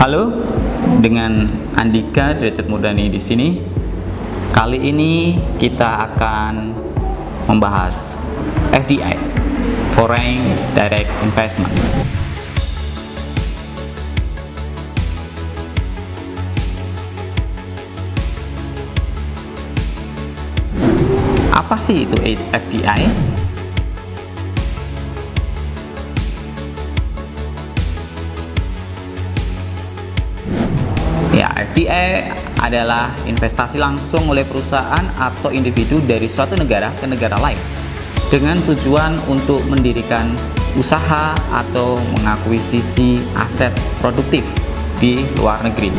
Halo, dengan Andika Derajat Murdani di sini. Kali ini kita akan membahas FDI, Foreign Direct Investment. Apa sih itu FDI? Ya, FDI adalah investasi langsung oleh perusahaan atau individu dari suatu negara ke negara lain dengan tujuan untuk mendirikan usaha atau mengakuisisi aset produktif di luar negeri.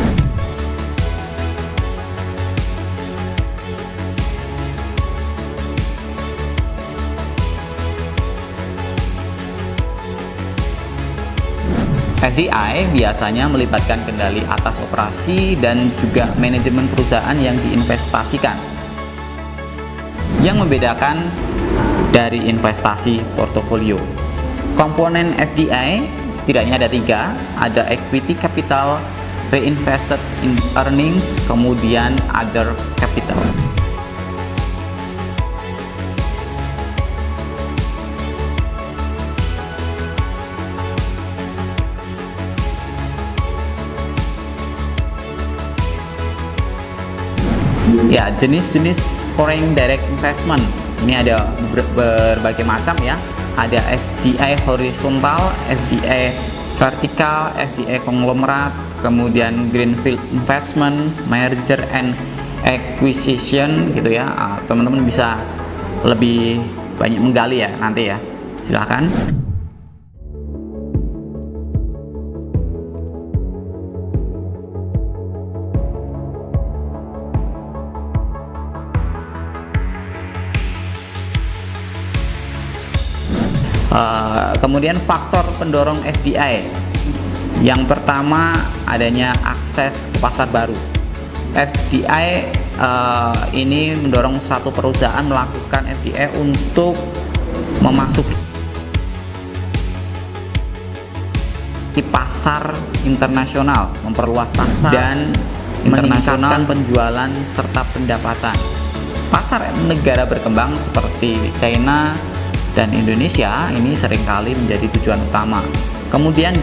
FDI biasanya melibatkan kendali atas operasi dan juga manajemen perusahaan yang diinvestasikan. Yang membedakan dari investasi portofolio. Komponen FDI setidaknya ada 3, ada equity capital, reinvested in earnings, kemudian other capital. Ya, jenis-jenis foreign direct investment ini ada berbagai macam ya. Ada FDI horizontal, FDI vertikal, FDI konglomerat, kemudian greenfield investment, merger and acquisition gitu ya. Teman-teman bisa lebih banyak menggali ya nanti ya. Silakan. Kemudian faktor pendorong FDI. Yang pertama adanya akses ke pasar baru. FDI ini mendorong satu perusahaan melakukan FDI untuk memasuki pasar internasional, memperluas pasar dan meningkatkan penjualan serta pendapatan. Pasar negara berkembang seperti China dan Indonesia ini seringkali menjadi tujuan utama. Kemudian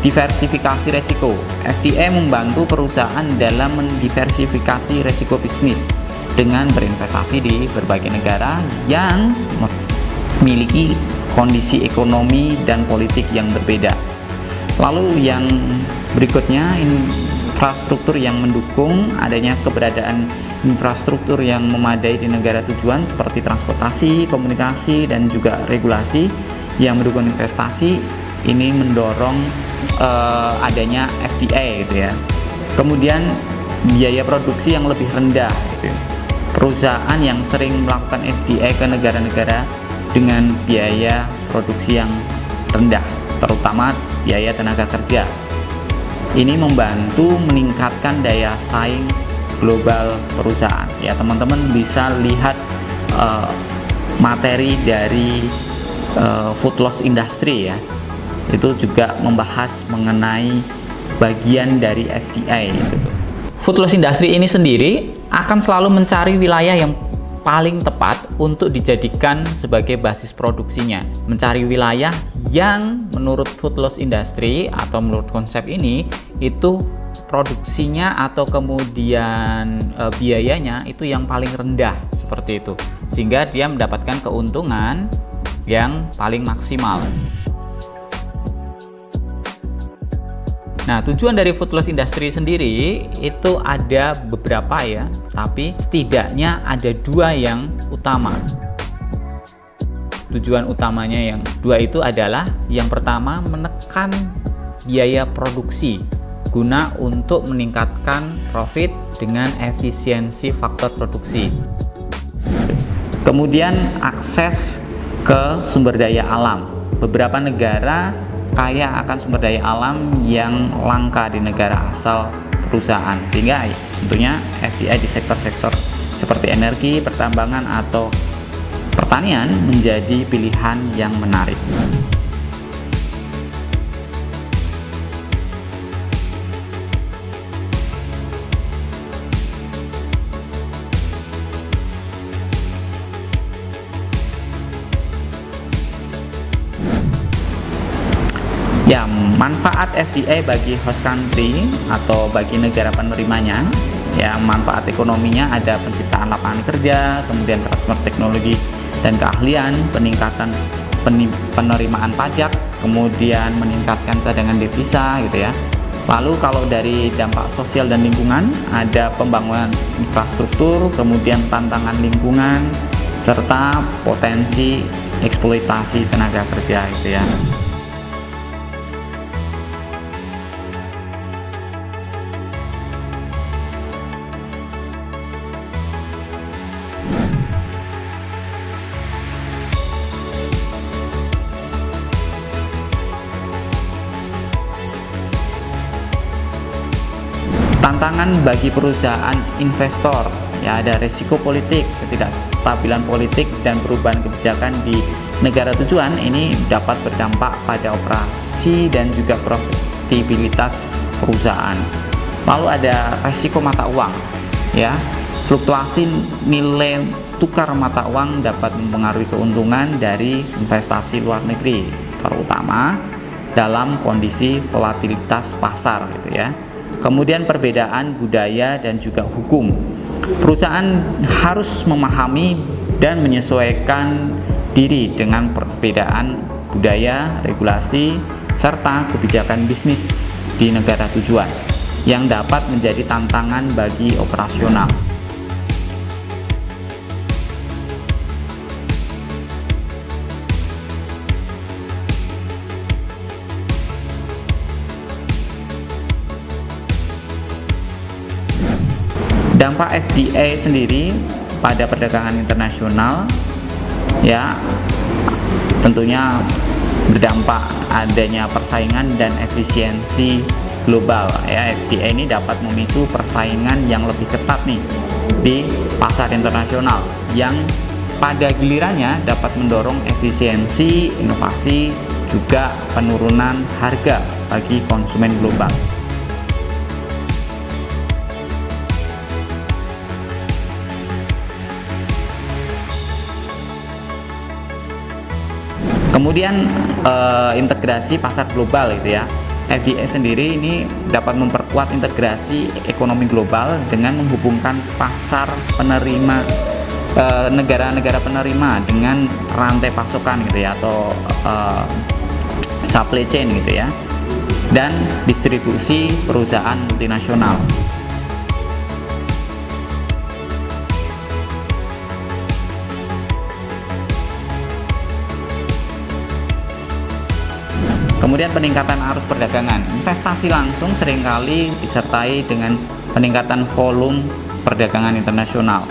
diversifikasi resiko. FDI membantu perusahaan dalam mendiversifikasi resiko bisnis dengan berinvestasi di berbagai negara yang memiliki kondisi ekonomi dan politik yang berbeda. Lalu yang berikutnya, infrastruktur yang mendukung. Adanya keberadaan infrastruktur yang memadai di negara tujuan seperti transportasi, komunikasi, dan juga regulasi yang mendukung investasi ini mendorong adanya FDI gitu ya. Kemudian biaya produksi yang lebih rendah gitu. Perusahaan yang sering melakukan FDI ke negara-negara dengan biaya produksi yang rendah, terutama biaya tenaga kerja. Ini membantu meningkatkan daya saing global perusahaan. Ya, teman-teman bisa lihat materi dari food loss industry ya. Itu juga membahas mengenai bagian dari FDI gitu. Food loss industry ini sendiri akan selalu mencari wilayah yang paling tepat untuk dijadikan sebagai basis produksinya. Mencari wilayah yang menurut food loss industry atau menurut konsep ini itu produksinya atau kemudian biayanya itu yang paling rendah seperti itu, sehingga dia mendapatkan keuntungan yang paling maksimal. Nah, tujuan dari food loss industry sendiri itu ada beberapa ya, tapi setidaknya ada 2 yang utama. Tujuan utamanya yang 2 itu adalah yang pertama menekan biaya produksi guna untuk meningkatkan profit dengan efisiensi faktor produksi. Kemudian akses ke sumber daya alam. Beberapa negara kaya akan sumber daya alam yang langka di negara asal perusahaan, sehingga tentunya FDI di sektor-sektor seperti energi, pertambangan, atau pertanian menjadi pilihan yang menarik. . 2 Ya, manfaat FDI bagi host country atau bagi negara penerimanya, ya manfaat ekonominya ada penciptaan lapangan kerja, kemudian transfer teknologi dan keahlian, peningkatan penerimaan pajak, kemudian meningkatkan cadangan devisa gitu ya. Lalu kalau dari dampak sosial dan lingkungan, ada pembangunan infrastruktur, kemudian tantangan lingkungan, serta potensi eksploitasi tenaga kerja gitu ya. Tantangan bagi perusahaan investor, ya ada risiko politik, ketidakstabilan politik dan perubahan kebijakan di negara tujuan ini dapat berdampak pada operasi dan juga profitabilitas perusahaan. Lalu ada risiko mata uang, ya fluktuasi nilai tukar mata uang dapat mempengaruhi keuntungan dari investasi luar negeri, terutama dalam kondisi volatilitas pasar gitu ya. Kemudian perbedaan budaya dan juga hukum. Perusahaan harus memahami dan menyesuaikan diri dengan perbedaan budaya, regulasi, serta kebijakan bisnis di negara tujuan yang dapat menjadi tantangan bagi operasional. Dampak FDI sendiri pada perdagangan internasional ya tentunya berdampak adanya persaingan dan efisiensi global ya. FDI ini dapat memicu persaingan yang lebih ketat nih di pasar internasional yang pada gilirannya dapat mendorong efisiensi, inovasi, juga penurunan harga bagi konsumen global. Kemudian integrasi pasar global gitu ya. FDI sendiri ini dapat memperkuat integrasi ekonomi global dengan menghubungkan pasar penerima negara-negara penerima dengan rantai pasokan gitu ya, atau supply chain gitu ya, dan distribusi perusahaan multinasional. Kemudian peningkatan arus perdagangan. Investasi langsung seringkali disertai dengan peningkatan volume perdagangan internasional,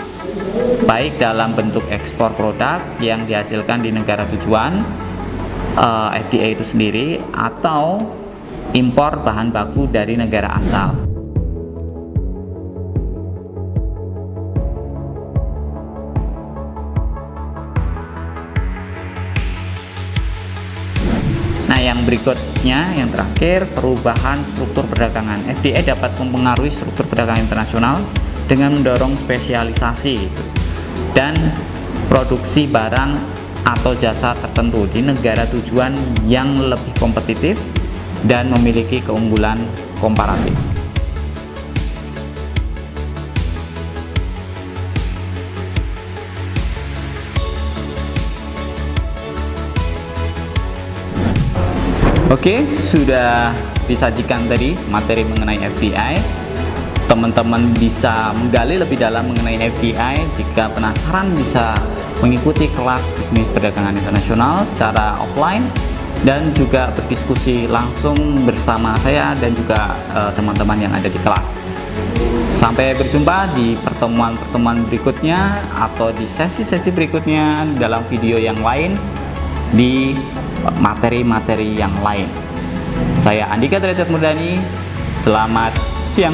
baik dalam bentuk ekspor produk yang dihasilkan di negara tujuan FDI itu sendiri, atau impor bahan baku dari negara asal. Nah, yang berikutnya, yang terakhir, perubahan struktur perdagangan. FDI dapat mempengaruhi struktur perdagangan internasional dengan mendorong spesialisasi dan produksi barang atau jasa tertentu di negara tujuan yang lebih kompetitif dan memiliki keunggulan komparatif. Oke, sudah disajikan tadi materi mengenai FDI. Teman-teman bisa menggali lebih dalam mengenai FDI. Jika penasaran, bisa mengikuti kelas bisnis perdagangan internasional secara offline dan juga berdiskusi langsung bersama saya dan juga teman-teman yang ada di kelas. Sampai berjumpa di pertemuan-pertemuan berikutnya atau di sesi-sesi berikutnya dalam video yang lain, di materi-materi yang lain. Saya Andika Derajat Murdani, selamat siang.